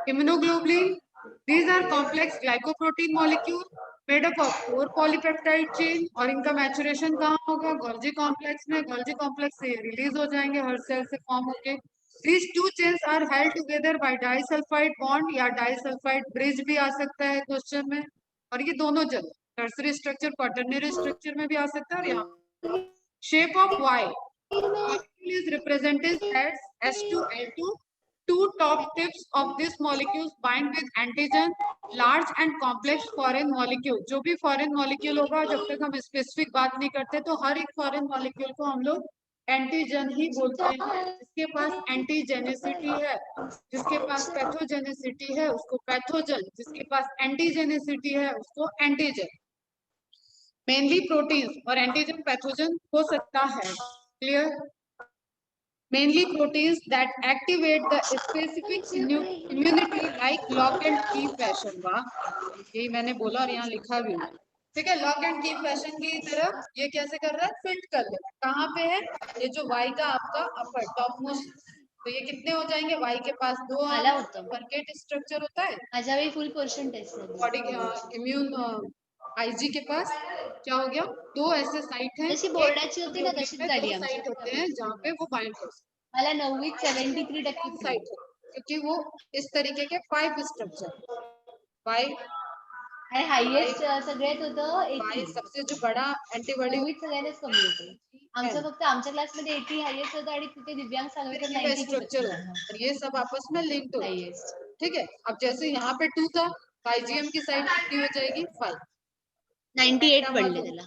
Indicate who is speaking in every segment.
Speaker 1: Immunoglobulin, these are complex glycoprotein molecule made up of 4 polypeptide chain और इनका maturation कहाँ होगा? गोल्जी कॉम्प्लेक्स में। गोल्जी कॉम्प्लेक्स से रिलीज हो जाएंगे हर सेल से फॉर्म होके। These two chains are held together by disulfide bond या disulfide bridge भी आ सकता है क्वेश्चन में। और ये दोनों जगह टर्सरी स्ट्रक्चर क्वाटरनरी स्ट्रक्चर में भी आ सकता है। और यहाँ shape of Y molecule is represented as S2L2. Two top tips of this molecules bind with antigen, large and complex foreign molecule. जो भी foreign molecule होगा, जब तक हम स्पेसिफिक बात नहीं करते तो हर एक foreign molecule को हम लोग एंटीजन ही बोलते हैं। जिसके पास एंटीजेनिसिटी है, जिसके पास पैथोजेनिसिटी है उसको पैथोजन, जिसके पास एंटीजेनिसिटी है उसको एंटीजन। मेनली प्रोटीन्स और एंटीजन पैथोजन हो सकता है। Clear? Mainly proteins that activate the specific immunity like lock and key fashion। वाह, यही मैंने बोला और यहाँ लिखा भी। ठीक है, लॉक एंड की फैशन की तरफ ये कैसे कर रहा है? फिट कर ले। कहाँ पे है? ये जो Y का आपका अपर टॉप मोस्ट, तो ये कितने हो जाएंगे? Y के पास 2 परकेट स्ट्रक्चर होता है।
Speaker 2: अच्छा, वही full portion test
Speaker 1: body immune IG के पास क्या हो गया? 2 ऐसे साइट हैं,
Speaker 2: जैसी बोर्डाची होती ना तशीच झाली
Speaker 1: 2 साइट होते हैं जहाँ पे वो बाइंड हो सकते हैं।
Speaker 2: मला 9वीत 73%
Speaker 1: साइट है क्योंकि वो इस तरीके के 5 स्ट्रक्चर 5
Speaker 2: आणि हायेस्ट सगळ्यात होतं 80।
Speaker 1: सबसे जो बड़ा एंटीबॉडी
Speaker 2: 9वीत सगळ्यातच कमी होते। आमचं फक्त आमच्या क्लासमध्ये 80 हायेस्ट होतं आणि तिथे दिव्यांग सागवेकर 92
Speaker 1: स्ट्रक्चर और ये सब आपस में लिंक्ड होते हैं।
Speaker 2: हायेस्ट।
Speaker 1: ठीक है, अब जैसे यहाँ पे 2 था, IgM की साइड कितनी हो जाएगी? 5।
Speaker 2: 98 पडले त्याला।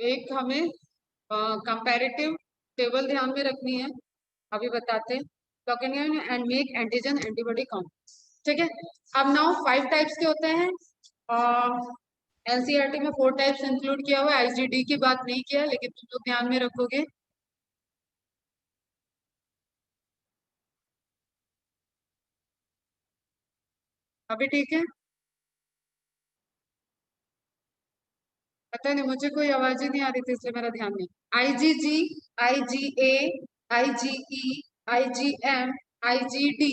Speaker 1: एक हमें कंपैरेटिव टेबल ध्यान में रखनी है, अभी बताते हैं। Lock and make antigen antibody count. ठीक है, अब नाउ 5 टाइप्स के होते हैं। एनसीईआरटी में 4 टाइप्स इंक्लूड किया हुआ है। IgD की बात नहीं किया, लेकिन तुम लोग ध्यान में रखोगे। अभी ठीक है? पता नहीं, मुझे कोई आवाज ही नहीं आ रही थी इसलिए मेरा ध्यान नहीं। IgG, IgA, IgE, IgM, IgD।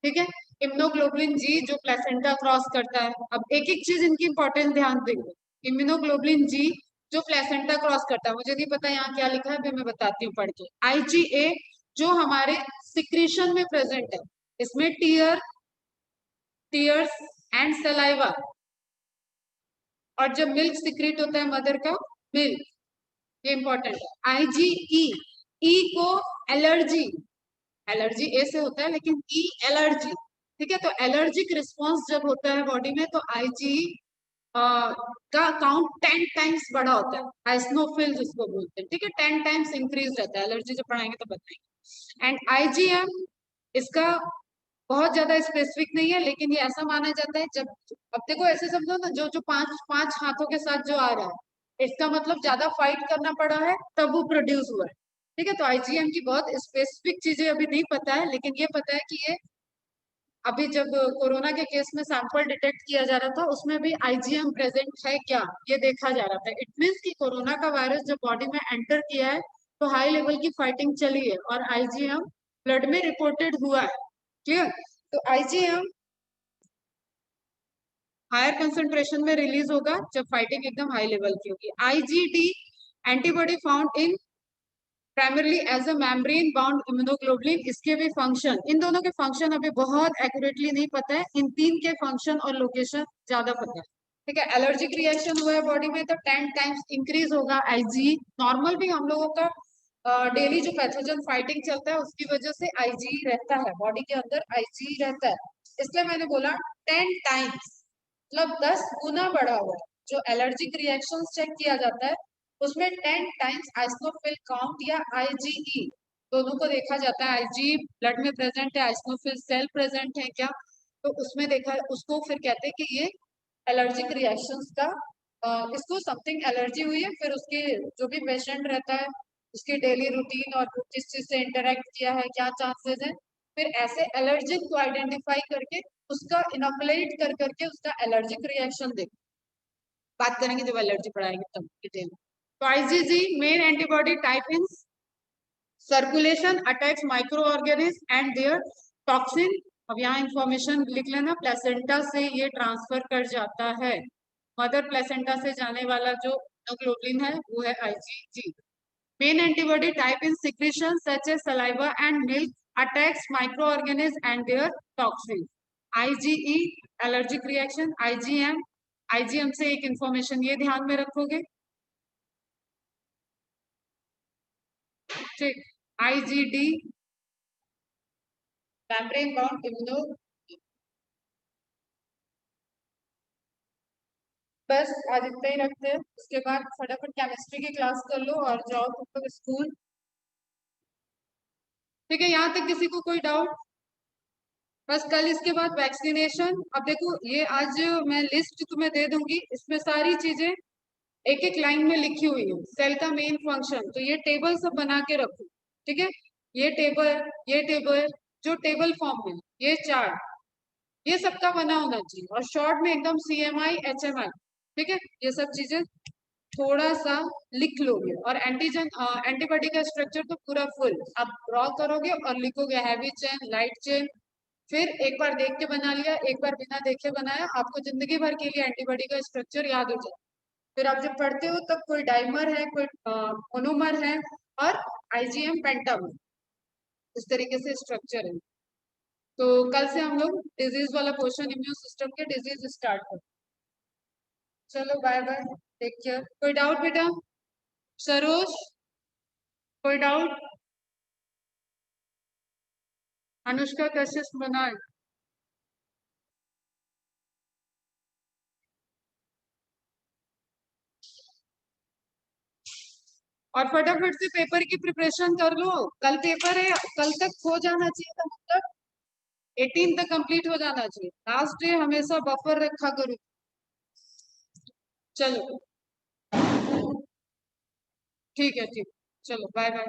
Speaker 1: ठीक है, इम्यूनोग्लोबुलिन जी जो प्लेसेंटा क्रॉस करता है। अब एक एक चीज इनकी इंपॉर्टेंट ध्यान देंगे। इम्यूनोग्लोबुलिन जी जो प्लेसेंटा क्रॉस करता है, मुझे नहीं पता यहाँ क्या लिखा है, मैं बताती हूँ पढ़ के। IgA जो हमारे सिक्रीशन में प्रेजेंट है, इसमें टीयर्स एंड सलाइवा, और जब मिल्क सिक्रेट होता है मदर का मिल्क, ये इंपॉर्टेंट है। IgE, ई को एलर्जी, एलर्जी ए से होता है लेकिन ई एलर्जी। ठीक है, तो एलर्जिक रिस्पॉन्स जब होता है बॉडी में तो IgE का काउंट 10 टाइम्स बड़ा होता है। आइसनोफिल जिसको बोलते हैं। ठीक है, 10 टाइम्स इंक्रीज रहता है। एलर्जी जब पढ़ाएंगे तो बताएंगे। एंड IgM इसका बहुत ज्यादा स्पेसिफिक नहीं है, लेकिन ये ऐसा माना जाता है जब, अब देखो ऐसे समझो ना, जो जो पांच हाथों के साथ जो आ रहा है, इसका मतलब ज्यादा फाइट करना पड़ा है तब वो प्रोड्यूस हुआ है। ठीक है, तो IgM की बहुत स्पेसिफिक चीजें अभी नहीं पता है, लेकिन ये पता है कि ये अभी जब कोरोना के केस में सैंपल डिटेक्ट किया जा रहा था उसमें भी IgM प्रेजेंट है क्या, ये देखा जा रहा था। इट मीन्स कि कोरोना का वायरस जब बॉडी में एंटर किया है तो हाई लेवल की फाइटिंग चली है और IgM ब्लड में रिपोर्टेड हुआ है। क्लियर? तो IgM हायर कंसंट्रेशन में रिलीज होगा जब फाइटिंग एकदम हाई लेवल की होगी। IgD antibody found in primarily as a membrane bound immunoglobulin. इसके भी फंक्शन, इन दोनों के फंक्शन अभी बहुत एक्यूरेटली नहीं पता है, इन 3 के फंक्शन और लोकेशन ज्यादा पता है। ठीक है, एलर्जिक रिएक्शन हुआ है बॉडी में तो 10 टाइम्स इंक्रीज होगा IG। नॉर्मल भी हम लोगों का डेली जो पैथोजन फाइटिंग चलता है उसकी वजह से IG रहता है बॉडी के अंदर, IG रहता है। इसलिए मैंने बोला 10 टाइम्स, मतलब 10 गुना बढ़ा हुआ है। जो एलर्जिक रिएक्शंस चेक किया जाता है उसमें 10 टाइम्स आइसनोफिल काउंट या IgE दोनों को देखा जाता है। IG ब्लड में प्रेजेंट है, आइसनोफिल सेल प्रेजेंट है क्या, तो उसमें देखा, उसको फिर कहते हैं कि ये एलर्जिक रिएक्शंस का इसको समथिंग एलर्जी हुई है, फिर उसके जो भी पेशेंट रहता है उसकी डेली रूटीन और किस चीज से इंटरेक्ट किया है, क्या चांसेस है, फिर ऐसे एलर्जिक को आइडेंटिफाई करके उसका इनोकुलेट करके उसका एलर्जिक रिएक्शन देख बात करेंगे जब एलर्जी पढ़ाएंगे तब डिटेल। तो IgG main antibody type in circulation attacks microorganism and their toxin. अब यहाँ इंफॉर्मेशन लिख लेना, प्लेसेंटा से ये ट्रांसफर कर जाता है, मदर प्लेसेंटा से जाने वाला जो ग्लोबुलिन है वो है IgG। Main antibody type in secretion such as saliva and milk attacks microorganism and their toxin. IgE allergic reaction. IgM से एक इंफॉर्मेशन ये ध्यान में रखोगे, ठीक। IgD membrane bound immuno. बस आज इतना ही रखते हैं, उसके बाद फटाफट केमिस्ट्री की क्लास कर लो और जाओ तुम लोग स्कूल। ठीक है, यहाँ तक किसी को कोई डाउट? बस कल इसके बाद वैक्सीनेशन। अब देखो ये आज मैं लिस्ट तुम्हें दे दूंगी, इसमें सारी चीजें एक एक लाइन में लिखी हुई है। सेल का मेन फंक्शन, तो ये टेबल सब बना के रखो, ठीक है। ये टेबल जो टेबल फॉर्म में, ये चार्ट, ये सबका बना होना चाहिए और शॉर्ट में एकदम CMI HMI, ठीक है। ये सब चीजें थोड़ा सा लिख लोगे और एंटीजन एंटीबॉडी का स्ट्रक्चर तो पूरा फुल आप ड्रॉ करोगे और लिखोगे, हैवी चेन, लाइट चेन। फिर एक बार देख के बना लिया, एक बार बिना देखे बनाया, आपको जिंदगी भर के लिए एंटीबॉडी का स्ट्रक्चर याद हो जाए। फिर आप जब पढ़ते हो तब कोई डाइमर है, कोई मोनोमर है और IgM पेंटामर, इस तरीके से स्ट्रक्चर है। तो कल से हम लोग डिजीज वाला पोर्शन, इम्यून सिस्टम के डिजीज स्टार्ट करते हैं। चलो बाय बाय, टेक केयर। कोई डाउट बेटा? सरोज, कोई डाउट? अनुष्का कैसे बनाए? और फटाफट से पेपर की प्रिपरेशन कर लो, कल पेपर है, कल तक हो जाना चाहिए था, मतलब 18 तक कंप्लीट हो जाना चाहिए। लास्ट डे हमेशा बफर रखा करो। चलो ठीक है, ठीक। चलो बाय बाय।